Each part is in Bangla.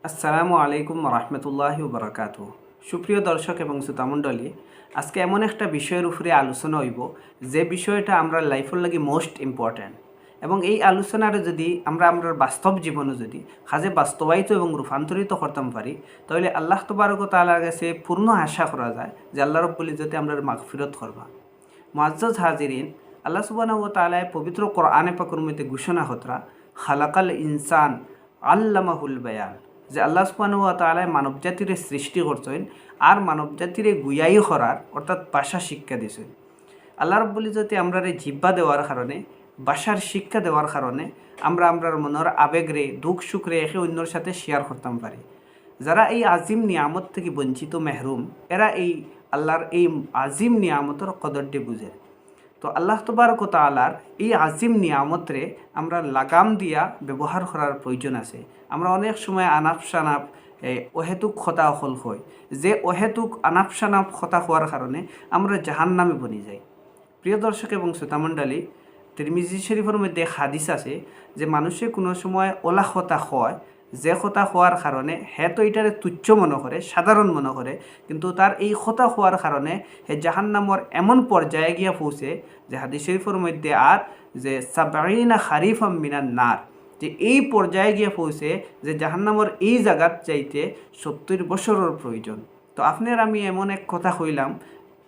আসসালামু আলাইকুম রহমতুল্লাহি বারাকাতু। সুপ্রিয় দর্শক এবং শ্রোতামণ্ডলী, আজকে এমন একটা বিষয়ের উপরে আলোচনা হইব যে বিষয়টা আমরা লাইফের লাগি মোস্ট ইম্পর্ট্যান্ট, এবং এই আলোচনার যদি আমরা বাস্তব জীবনে যদি কাজে বাস্তবায়িত এবং রূপান্তরিত করতাম পারি, তাহলে আল্লাহ তবারক তাআলার কাছে পূর্ণ আশা করা যায় যে আল্লাহ রব্বুল ইজ্জতে আমরা মাগফিরত করবা। মুআজ্জাজ হাজিরিন, আল্লাহ সুবহানাহু ওয়া তাআলা পবিত্র কোরআনে পাকের মধ্যে ঘোষণা হতরা খালাকাল ইনসান আল্লামাহুল বায়ান, যে আল্লাহ সুবহানাহু ওয়া তাআলা মানব জাতির সৃষ্টি করছেন আর মানব জাতির গুয়াই করার অর্থাৎ ভাষা শিক্ষা দিয়েছেন। আল্লাহ রব্বুল ইজ্জতে আমরা জিব্বা দেওয়ার কারণে, ভাষার শিক্ষা দেওয়ার কারণে আমরা মনের আবেগরে দুঃখ সুখরে একে অন্যর সাথে শেয়ার করতাম পারি। যারা এই আজিম নিয়ামত থেকে বঞ্চিত মেহরুম, এরা এই আল্লাহর এই আজিম নিয়ামতের কদরটি বুঝে। তো আল্লাহ তবারক তাআলার এই আজিম নিয়ামতরে আমরা লাগাম দিয়া ব্যবহার করার প্রয়োজন আছে। আমরা অনেক সময় আনাপ সানাপ অহেতুক খতা অকল হয়, যে অহেতুক আনাপ সানাপ খতা হওয়ার কারণে আমরা জাহান্নামে বনি যাই। প্রিয় দর্শক এবং শ্রোতামণ্ডলী, তিরমিজি শরীফের মধ্যে হাদিস আছে যে মানুষে কোনো সময় ওলা খতা হয়, যে কথা হওয়ার কারণে হে তো এটারে তুচ্ছ মনে করে, সাধারণ মনে করে, কিন্তু তার এই কথা হওয়ার কারণে হে জাহান্নামর এমন পর্যায়ে গিয়া পৌঁছে যে হাদিস শরীফের মধ্যে আর যে সাবঈনা খারিফাম মিনান নার, যে এই পর্যায়ে গিয়া পৌঁছে যে জাহান্নামর এই জায়গাত যাইতে 70 বছরের প্রয়োজন। তো আপনার আমি এমন এক কথা কইলাম,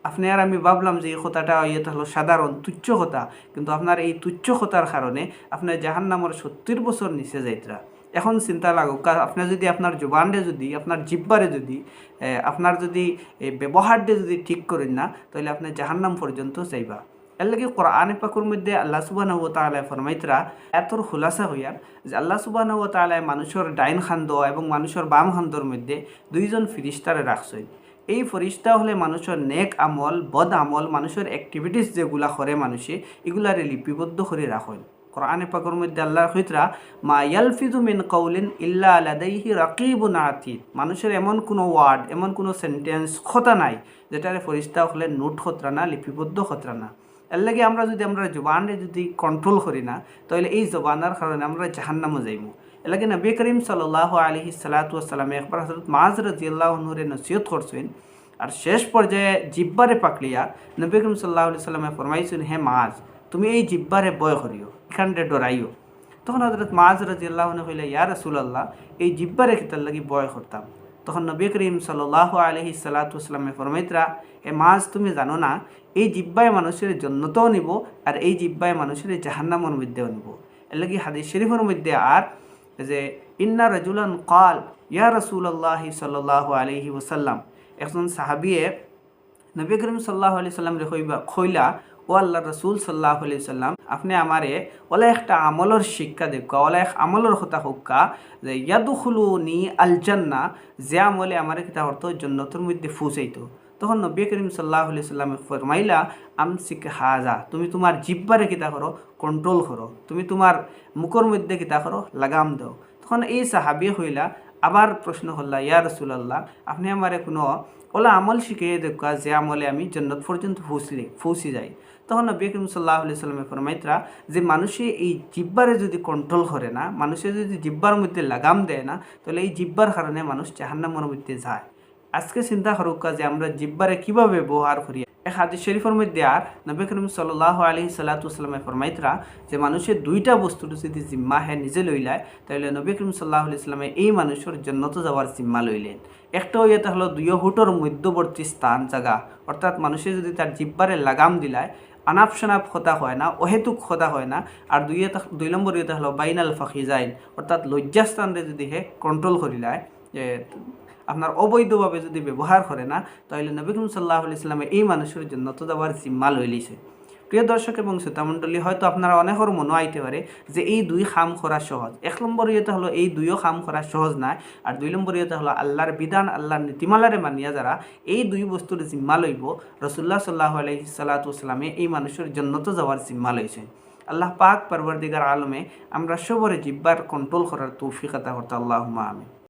আপনি আর আমি ভাবলাম যে এই কথাটা ইয়েটা হলো সাধারণ তুচ্ছ কথা, কিন্তু আপনার এই তুচ্ছ কথার কারণে আপনার জাহান্নামর 70 বছর নিচে যাইতরা। এখন চিন্তা লাগুক, আপনার যদি আপনার জবানরে যদি আপনার জিব্বারে যদি আপনার যদি ব্যবহারটা যদি ঠিক করেন না, তাহলে আপনার জাহান্নাম পর্যন্ত যাইবা। এর লাগে কোরআনে পাকের মধ্যে আল্লাহ সুবহানাহু ওয়া তাআলা ফরমাইতরা এতর খুলাসা হইয়ার যে আল্লাহ সুবহানাহু ওয়া তাআলা মানুষের ডাইন খান্দ এবং মানুষের বাম খান্দর মধ্যে দুইজন ফিরিস্তারে রাখছেন। এই ফরিস্তা হলে মানুষের নেক আমল, বদ আমল, মানুষের অ্যাক্টিভিটিস যেগুলা করে মানুষে, এগুলারে লিপিবদ্ধ করে রাখেন। কোরআনে পাকের মধ্যে আল্লাহর কইতরা মা ইয়ালফিজু মিন কাউলিন ইল্লা লাদাইহি রাকিবুন আতীদ, মানুষের এমন কোনো ওয়ার্ড, এমন কোনো সেন্টেন্স কথা নাই যেটারে ফরিস্তা হলে নোট খতরা না, লিপিবদ্ধ খতরা না। এর লাগে আমরা যদি আমরা জবানরে যদি কন্ট্রোল করি না, তাহলে এই জবানার কারণে আমরা জাহান্নামে যাইব। এর লাগে নবী করিম সাল্লাল্লাহু আলাইহি সাল্লাতু ওয়াসসালাম একবার হযরত মুআজ রাদিয়াল্লাহু আনহুরে নসিহত করছেন, আর শেষ পর্যায়ে জিব্বারে পাকলিয়া নবী করিম সাল্লাল্লাহু আলাইহি সাল্লামে ফরমাইছেন, হে মুআজ, তুমি এই জিব্বারে বয় করিও, এখানটা ডরাইও। তখন হযরত মুআজ রাদিয়াল্লাহু আনহু কইলা, ইয়া রাসূলুল্লাহ, এই জিব্বারে কিতার লাগি বয় করতাম? তখন নবী করিম সাল্লাল্লাহু আলাইহি সাল্লাতু ওয়াসসালামে ফরমাইতরা, হে মুআজ, তুমি জানো না এই জিব্বায় মানুষের জান্নাতেও নিব আর এই জিব্বায় মানুষের জাহান্নামের মধ্যেও নিব। এর লাগি হাদিস শরীফের মধ্যে আর যে ইন্না রাজুলান ক্বাল ইয়া রাসূলুল্লাহি সাল্লাল্লাহু আলাইহি ওয়াসাল্লাম, একজন সাহাবিয়ে নবী করিম সাল্লাল্লাহু আলাইহি সাল্লাম রে কইলা, ও আল্লাহ রসুল সাল্লাল্লাহু আলাইহি সাল্লাম, আপনি আমারে ওলা একটা আমলের শিক্ষা দেখা, ওলা এক আমলের কথা হোক্কা যে ইয়াদখুলুনি আল জান্নাহ, যে আমলে আমারে কিতা করতো, জান্নাতের মধ্যে পৌঁছাইতো। তখন নবী করিম সাল্লাল্লাহু আলাইহি সাল্লাম ফরমাইলা, আমসিক হাজা, তুমি তোমার জিহ্বারে কিতা করো, কন্ট্রোল করো, তুমি তোমার মুখের মধ্যে কিতা করো, লাগাম দাও। তখন এই সাহাবী হইলা আবার প্রশ্ন করলা, ইয়া রাসূলুল্লাহ, আপনি আমারে কোনো ওলা আমল শিখিয়ে দেখা যে আমলে আমি জান্নাত পর্যন্ত পৌঁছে যাই। তখন নবী করিম সাল্লাল্লাহু আলাইহি সাল্লামে ফরমাইতরা যে মানুষে এই জিহ্বারে যদি কন্ট্রোল করে না, মানুষে যদি জিহ্বার মধ্যে লাগাম দেয় না, তাহলে এই জিহ্বার কারণে মানুষ জাহান্নামের মধ্যে যায়। আজকে চিন্তা করুক যে আমরা জিহ্বারে কীভাবে ব্যবহার করি। এক হাদিস শরীফের মধ্যে আর নবী করিম সাল্লাল্লাহু আলাইহি সাল্লাতু ওয়াসাল্লামে ফরমাইতরা যে মানুষের দুইটা বস্তু যদি জিম্মা হে নিজে লইলায়, তাহলে নবী করিম সাল্লাল্লাহু আলাইহি সাল্লামে এই মানুষের জান্নাতে যাওয়ার জিম্মা লইলেন। একটা এটা হলো দুই হুটোর মধ্যবর্তী স্থান জায়গা, অর্থাৎ মানুষের যদি তার জিহ্বারে লাগাম দিলায় আনাপ শনাপ কথা হয় না, অহেতুক কথা হয় না। আর দুই নম্বর এটা হলো বাইনাল ফাখিজাইন, অর্থাৎ লজ্জাস্থানরে যদি হে কন্ট্রোল করিলায়, যে আপনার অবৈধভাবে যদি ব্যবহার করে না, তাহলে নবী করিম সাল্লাল্লাহু আলাইহি সাল্লামে এই মানুষের জন্য তো যাওয়ার জিম্মা লইলিছে। প্রিয় দর্শক এবং শ্রোতামণ্ডলী, হয়তো আপনারা অনেকের মনে আইতে পারে যে এই দুই কাম করা সহজ। এক নম্বর ইয়েতে হলো এই দুইও কাম করা সহজ নয়, আর দুই নম্বর ইয়েতে হলো আল্লাহর বিধান, আল্লাহর নীতিমালারে মানিয়া যারা এই দুই বস্তুর জিম্মা লইব, রাসূলুল্লাহ সাল্লাল্লাহু আলাইহি সাল্লাতু ওয়াসাল্লামে এই মানুষের জন্নত যাওয়ার জিম্মা লইছেন। আল্লাহ পাক পরবর্তীকার আলমে আমরা সবরে জিব্বার কন্ট্রোল করার তৌফিক আতা করতে, আল্লাহুম্মা আমিন।